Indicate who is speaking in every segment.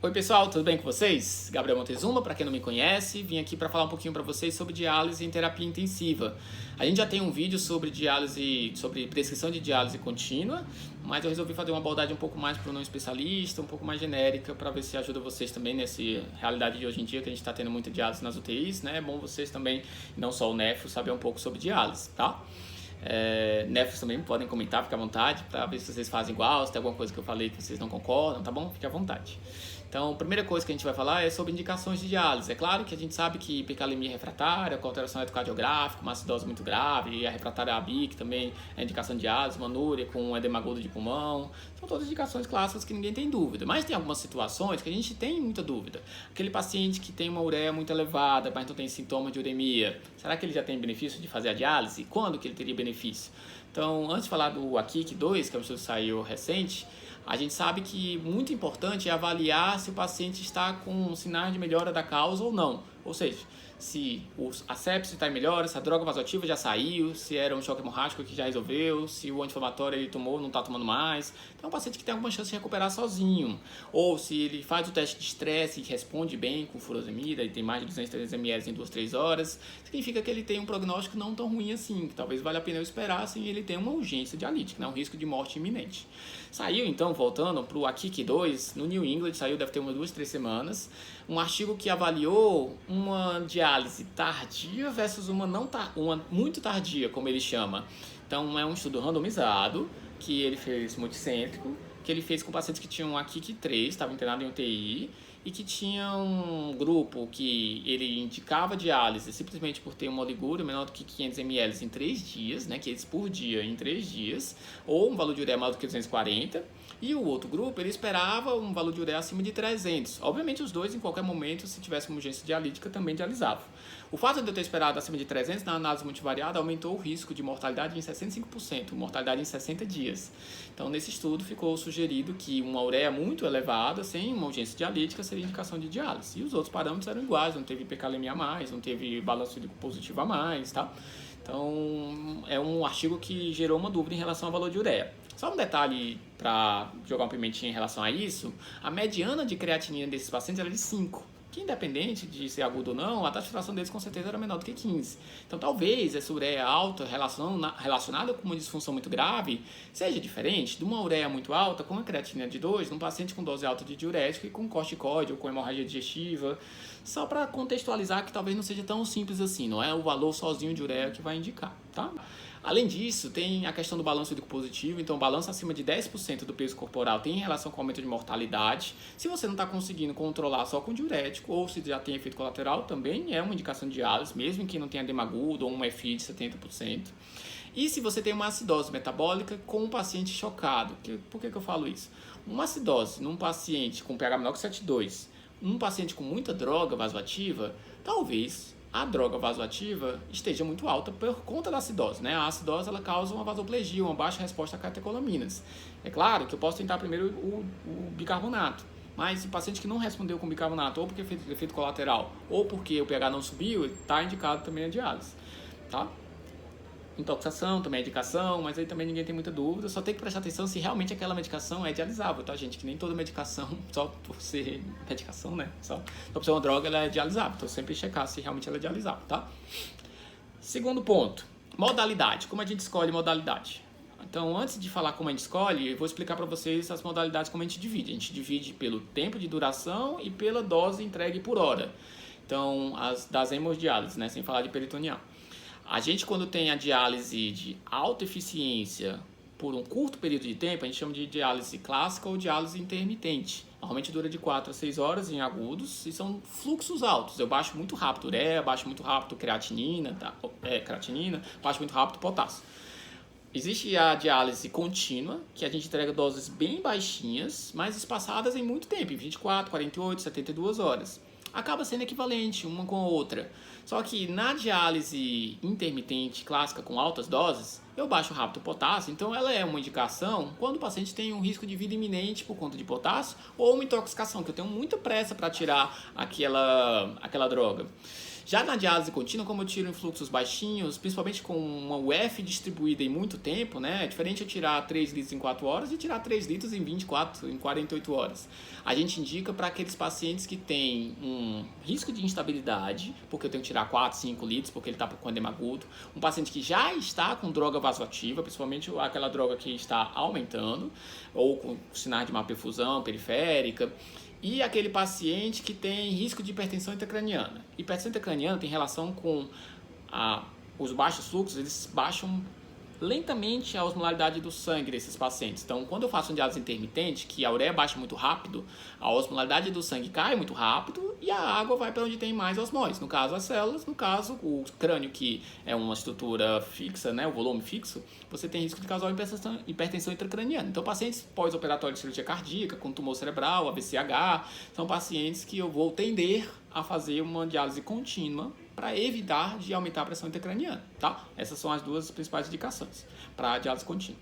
Speaker 1: Oi pessoal, tudo bem com vocês? Gabriel Montezuma, para quem não me conhece, vim aqui para falar um pouquinho para vocês sobre diálise em terapia intensiva. A gente já tem um vídeo sobre diálise, sobre prescrição de diálise contínua, mas eu resolvi fazer uma abordagem um pouco mais para o não especialista, um pouco mais genérica, para ver se ajuda vocês também nessa realidade de hoje em dia que a gente está tendo muita diálise nas UTIs, né? É bom vocês também, não só o nefro, saber um pouco sobre diálise, tá? Nefros também podem comentar, fica à vontade, para ver se vocês fazem igual, se tem alguma coisa que eu falei que vocês não concordam, tá bom? Fique à vontade. Então, a primeira coisa que a gente vai falar é sobre indicações de diálise. É claro que a gente sabe que hipercalemia refratária, com alteração eletrocardiográfica, uma acidose muito grave, e a refratária ABIC também é indicação de diálise, uma anúria com edema agudo de pulmão. São todas indicações clássicas que ninguém tem dúvida. Mas tem algumas situações que a gente tem muita dúvida. Aquele paciente que tem uma ureia muito elevada, mas não tem sintomas de uremia, será que ele já tem benefício de fazer a diálise? Quando que ele teria benefício? Então, antes de falar do AKIC 2, que é um estudo que saiu recente, a gente sabe que muito importante é avaliar se o paciente está com sinais de melhora da causa ou não. Ou seja, se a sepse está em melhora, se a droga vasoativa já saiu, se era um choque hemorrágico que já resolveu, se o anti-inflamatório ele tomou, não está tomando mais. Então é um paciente que tem alguma chance de recuperar sozinho. Ou se ele faz o teste de estresse e responde bem com furosemida e tem mais de 200, 300 ml em 2, 3 horas, significa que ele tem um prognóstico não tão ruim assim, que talvez valha a pena eu esperar sem ele ter uma urgência dialítica, né? Um risco de morte iminente. Saiu então, voltando para o AKIC 2, no New England, saiu deve ter umas 2, 3 semanas, um artigo que avaliou uma diálise tardia versus uma muito tardia, como ele chama. Então é um estudo randomizado, que ele fez multicêntrico, que ele fez com pacientes que tinham AKIC 3, estavam internados em UTI, e que tinha um grupo que ele indicava diálise simplesmente por ter uma oligúria menor do que 500 ml em 3 dias, né, que eles por dia em 3 dias, ou um valor de ureia maior do que 240, e o outro grupo ele esperava um valor de ureia acima de 300. Obviamente os dois em qualquer momento, se tivesse uma urgência dialítica, também dialisavam. O fato de eu ter esperado acima de 300 na análise multivariada aumentou o risco de mortalidade em 65%, mortalidade em 60 dias. Então nesse estudo ficou sugerido que uma ureia muito elevada, sem uma urgência dialítica, seria indicação de diálise. E os outros parâmetros eram iguais, não teve hipercalemia a mais, não teve balanço hídrico positivo a mais, tá? Então é um artigo que gerou uma dúvida em relação ao valor de ureia. Só um detalhe para jogar uma pimentinha em relação a isso, a mediana de creatinina desses pacientes era de 5. Que independente de ser agudo ou não, a taxa de filtração deles com certeza era menor do que 15. Então talvez essa ureia alta relacionada com uma disfunção muito grave seja diferente de uma ureia muito alta com a creatina de 2 num paciente com dose alta de diurético e com corticoide ou com hemorragia digestiva. Só para contextualizar que talvez não seja tão simples assim, não é o valor sozinho de ureia que vai indicar, tá? Além disso, tem a questão do balanço hídrico positivo, então balanço acima de 10% do peso corporal tem relação com o aumento de mortalidade. Se você não está conseguindo controlar só com diurético, ou se já tem efeito colateral, também é uma indicação de diálise, mesmo que não tenha edema agudo ou um FI de 70%. E se você tem uma acidose metabólica com um paciente chocado, por que eu falo isso? Uma acidose num paciente com pH menor que 7,2, um paciente com muita droga vasoativa, talvez a droga vasoativa esteja muito alta por conta da acidose, né? A acidose ela causa uma vasoplegia, uma baixa resposta a catecolaminas. É claro que eu posso tentar primeiro o bicarbonato, mas o paciente que não respondeu com bicarbonato, ou porque fez efeito colateral, ou porque o pH não subiu, está indicado também a diálise, tá? Intoxicação também é indicação, mas aí também ninguém tem muita dúvida. Só tem que prestar atenção se realmente aquela medicação é dialisável, tá, gente? Que nem toda medicação, só por ser medicação, né? Só por ser uma droga, ela é dialisável. Então sempre checar se realmente ela é dialisável, tá? Segundo ponto, modalidade. Como a gente escolhe modalidade? Então, antes de falar como a gente escolhe, eu vou explicar para vocês as modalidades como a gente divide. A gente divide pelo tempo de duração e pela dose entregue por hora. Então, das hemodiálises, né? Sem falar de peritoneal. A gente, quando tem a diálise de alta eficiência por um curto período de tempo, a gente chama de diálise clássica ou diálise intermitente. Normalmente dura de 4 a 6 horas em agudos e são fluxos altos. Eu baixo muito rápido ureia, baixo muito rápido creatinina, baixo muito rápido potássio. Existe a diálise contínua, que a gente entrega doses bem baixinhas, mas espaçadas em muito tempo, em 24, 48, 72 horas. Acaba sendo equivalente uma com a outra. Só que na diálise intermitente clássica com altas doses, eu baixo rápido o potássio, então ela é uma indicação quando o paciente tem um risco de vida iminente por conta de potássio ou uma intoxicação, que eu tenho muita pressa para tirar aquela droga. Já na diálise contínua, como eu tiro em fluxos baixinhos, principalmente com uma UF distribuída em muito tempo, né? É diferente eu tirar 3 litros em 4 horas e tirar 3 litros em 24, em 48 horas. A gente indica para aqueles pacientes que têm um risco de instabilidade, porque eu tenho que tirar 4, 5 litros, porque ele está com edema agudo. Um paciente que já está com droga vasoativa, principalmente aquela droga que está aumentando, ou com sinais de má perfusão periférica. E aquele paciente que tem risco de hipertensão intracraniana. Hipertensão intracraniana tem relação com os baixos fluxos, eles baixam lentamente a osmolaridade do sangue desses pacientes. Então, quando eu faço um diálise intermitente, que a ureia baixa muito rápido, a osmolaridade do sangue cai muito rápido e a água vai para onde tem mais osmose. No caso, as células, no caso, o crânio, que é uma estrutura fixa, né, o volume fixo, você tem risco de causar hipertensão intracraniana. Então, pacientes pós-operatórios de cirurgia cardíaca, com tumor cerebral, AVCH, são pacientes que eu vou tender a fazer uma diálise contínua para evitar de aumentar a pressão intracraniana, tá? Essas são as duas principais indicações para a diálise contínua.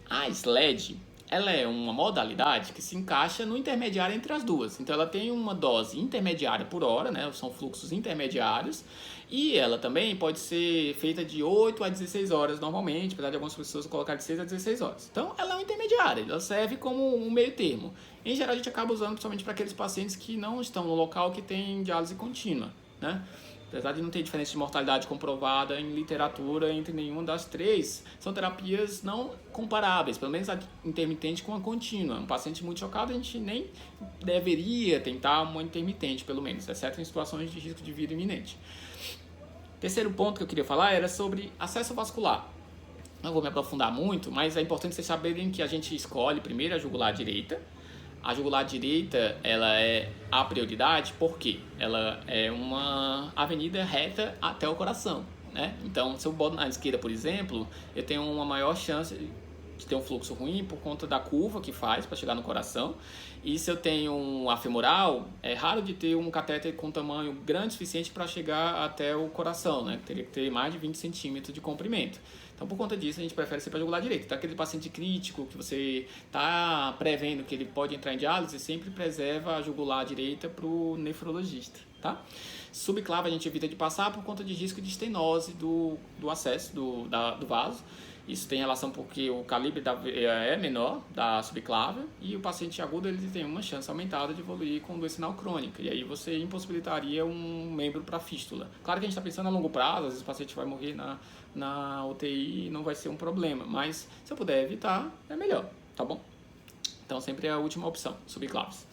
Speaker 1: A SLED, ela é uma modalidade que se encaixa no intermediário entre as duas. Então, ela tem uma dose intermediária por hora, né? São fluxos intermediários. E ela também pode ser feita de 8 a 16 horas normalmente, apesar de algumas pessoas colocar de 6 a 16 horas. Então, ela é uma intermediária, ela serve como um meio termo. Em geral, a gente acaba usando principalmente para aqueles pacientes que não estão no local que tem diálise contínua, né? Apesar de não ter diferença de mortalidade comprovada em literatura entre nenhuma das três, são terapias não comparáveis, pelo menos a intermitente com a contínua. Um paciente muito chocado, a gente nem deveria tentar uma intermitente, pelo menos, exceto em situações de risco de vida iminente. Terceiro ponto que eu queria falar era sobre acesso vascular. Não vou me aprofundar muito, mas é importante vocês saberem que a gente escolhe primeiro a jugular direita. A jugular direita, ela é a prioridade porque ela é uma avenida reta até o coração, né? Então, se eu boto na esquerda, por exemplo, eu tenho uma maior chance de ter um fluxo ruim por conta da curva que faz para chegar no coração. E se eu tenho a femoral, é raro de ter um catéter com tamanho grande o suficiente para chegar até o coração, né? Teria que ter mais de 20 centímetros de comprimento. Então, por conta disso, a gente prefere ser para jugular direito. Então, aquele paciente crítico que você está prevendo que ele pode entrar em diálise, sempre preserva a jugular direita para o nefrologista, tá? Subclave a gente evita de passar por conta de risco de estenose do acesso do vaso. Isso tem relação porque o calibre da veia é menor da subclave e o paciente agudo ele tem uma chance aumentada de evoluir com doença renal crônica. E aí você impossibilitaria um membro para fístula. Claro que a gente está pensando a longo prazo, às vezes o paciente vai morrer na UTI e não vai ser um problema. Mas se eu puder evitar, é melhor, tá bom? Então sempre é a última opção, subclaves.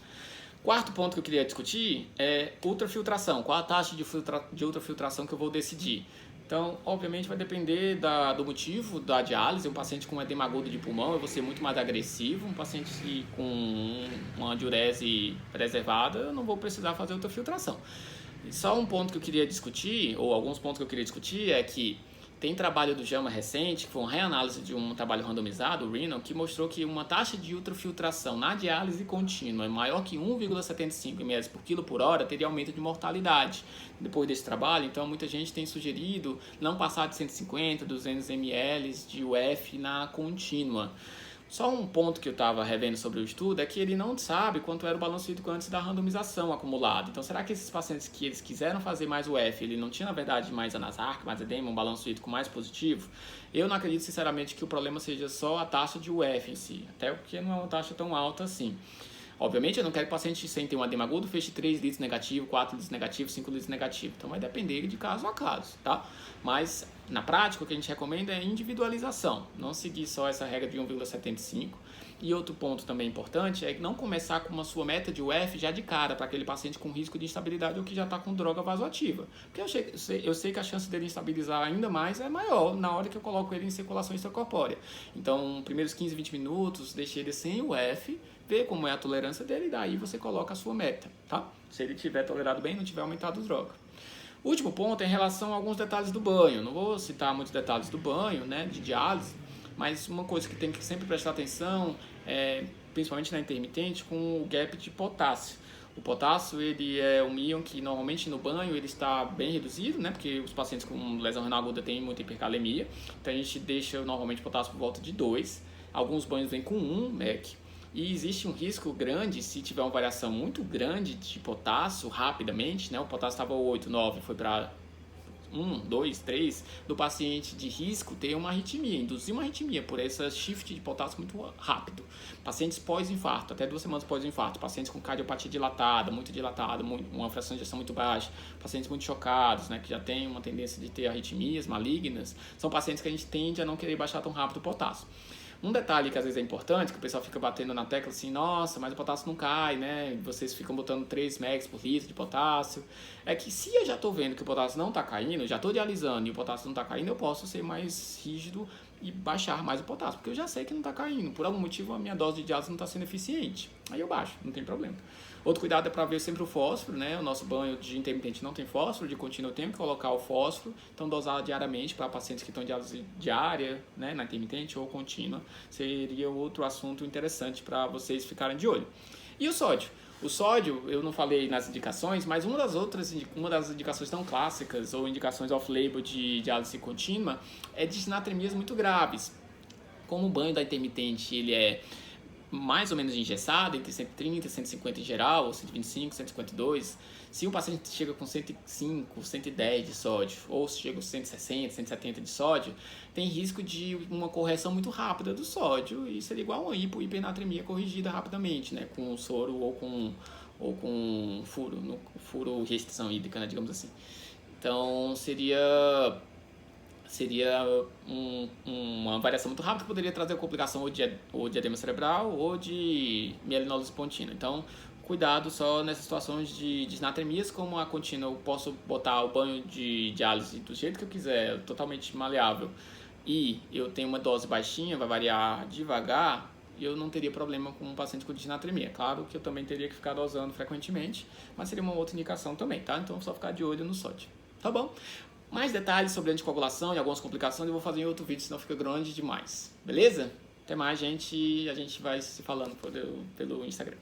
Speaker 1: Quarto ponto que eu queria discutir é ultrafiltração. Qual a taxa de ultrafiltração que eu vou decidir? Então, obviamente, vai depender do motivo da diálise. Um paciente com edema agudo de pulmão, eu vou ser muito mais agressivo. Um paciente com uma diurese preservada, eu não vou precisar fazer ultrafiltração. E só um ponto que eu queria discutir, ou alguns pontos que eu queria discutir, é que tem trabalho do JAMA recente, que foi uma reanálise de um trabalho randomizado, o Renal, que mostrou que uma taxa de ultrafiltração na diálise contínua maior que 1,75 ml por quilo por hora teria aumento de mortalidade. Depois desse trabalho, então muita gente tem sugerido não passar de 150, 200 ml de UF na contínua. Só um ponto que eu estava revendo sobre o estudo é que ele não sabe quanto era o balanço hídrico antes da randomização acumulado. Então, será que esses pacientes que eles quiseram fazer mais UF, ele não tinha, na verdade, mais anasarca, mais edema, um balanço hídrico mais positivo? Eu não acredito, sinceramente, que o problema seja só a taxa de UF em si, até porque não é uma taxa tão alta assim. Obviamente, eu não quero que o paciente sem ter um edema agudo feche 3 litros negativo, 4 litros negativo, 5 litros negativo. Então, vai depender de caso a caso, tá? Mas, na prática, o que a gente recomenda é individualização. Não seguir só essa regra de 1,75. E outro ponto também importante é não começar com uma sua meta de UF já de cara para aquele paciente com risco de instabilidade ou que já está com droga vasoativa. Porque eu sei que a chance dele instabilizar ainda mais é maior na hora que eu coloco ele em circulação extracorpórea. Então, primeiros 15, 20 minutos, deixe ele sem UF, ver como é a tolerância dele e daí você coloca a sua meta, tá? Se ele tiver tolerado bem, não tiver aumentado a droga. O último ponto é em relação a alguns detalhes do banho. Não vou citar muitos detalhes do banho, né, de diálise, mas uma coisa que tem que sempre prestar atenção é, principalmente na intermitente, com o gap de potássio. O potássio, ele é um íon que normalmente no banho ele está bem reduzido, né? Porque os pacientes com lesão renal aguda têm muita hipercalemia. Então a gente deixa normalmente o potássio por volta de 2. Alguns banhos vêm com 1 mEq. E existe um risco grande se tiver uma variação muito grande de potássio rapidamente, né? O potássio estava 8, 9, foi para 2, 3, do paciente de risco ter uma arritmia, induzir uma arritmia por esse shift de potássio muito rápido. Pacientes pós-infarto, até 2 semanas pós-infarto, pacientes com cardiopatia dilatada, uma fração de ejeção muito baixa, pacientes muito chocados, né, que já têm uma tendência de ter arritmias malignas, são pacientes que a gente tende a não querer baixar tão rápido o potássio. Um detalhe que às vezes é importante, que o pessoal fica batendo na tecla assim, nossa, mas o potássio não cai, né? Vocês ficam botando 3 mg por litro de potássio. É que se eu já estou vendo que o potássio não está caindo, já estou dialisando e o potássio não está caindo, eu posso ser mais rígido e baixar mais o potássio, porque eu já sei que não está caindo. Por algum motivo a minha dose de diálise não está sendo eficiente. Aí eu baixo, não tem problema. Outro cuidado é para ver sempre o fósforo, né? O nosso banho de intermitente não tem fósforo, de contínuo eu tenho que colocar o fósforo, então dosar diariamente para pacientes que estão em diálise diária, né, na intermitente ou contínua, seria outro assunto interessante para vocês ficarem de olho. E o sódio? O sódio, eu não falei nas indicações, mas uma das indicações tão clássicas ou indicações off-label de diálise contínua é de disnatremias muito graves. Como o banho da intermitente ele é mais ou menos engessado, entre 130 e 150 em geral, ou 125, 152, se o paciente chega com 105, 110 de sódio, ou se chega com 160, 170 de sódio, tem risco de uma correção muito rápida do sódio, e seria igual a uma hipernatremia corrigida rapidamente, né, com soro ou com furo restrição hídrica, né, digamos assim. Então, seria uma variação muito rápida que poderia trazer complicação ou de edema cerebral ou de mielinólise pontínea. Então, cuidado só nessas situações de disnatremias, como a contínua eu posso botar o banho de diálise do jeito que eu quiser, totalmente maleável, e eu tenho uma dose baixinha, vai variar devagar, eu não teria problema com um paciente com disnatremia. Claro que eu também teria que ficar dosando frequentemente, mas seria uma outra indicação também, tá? Então, só ficar de olho no sódio, tá bom? Mais detalhes sobre anticoagulação e algumas complicações eu vou fazer em outro vídeo, senão fica grande demais. Beleza? Até mais, gente. A gente vai se falando pelo Instagram.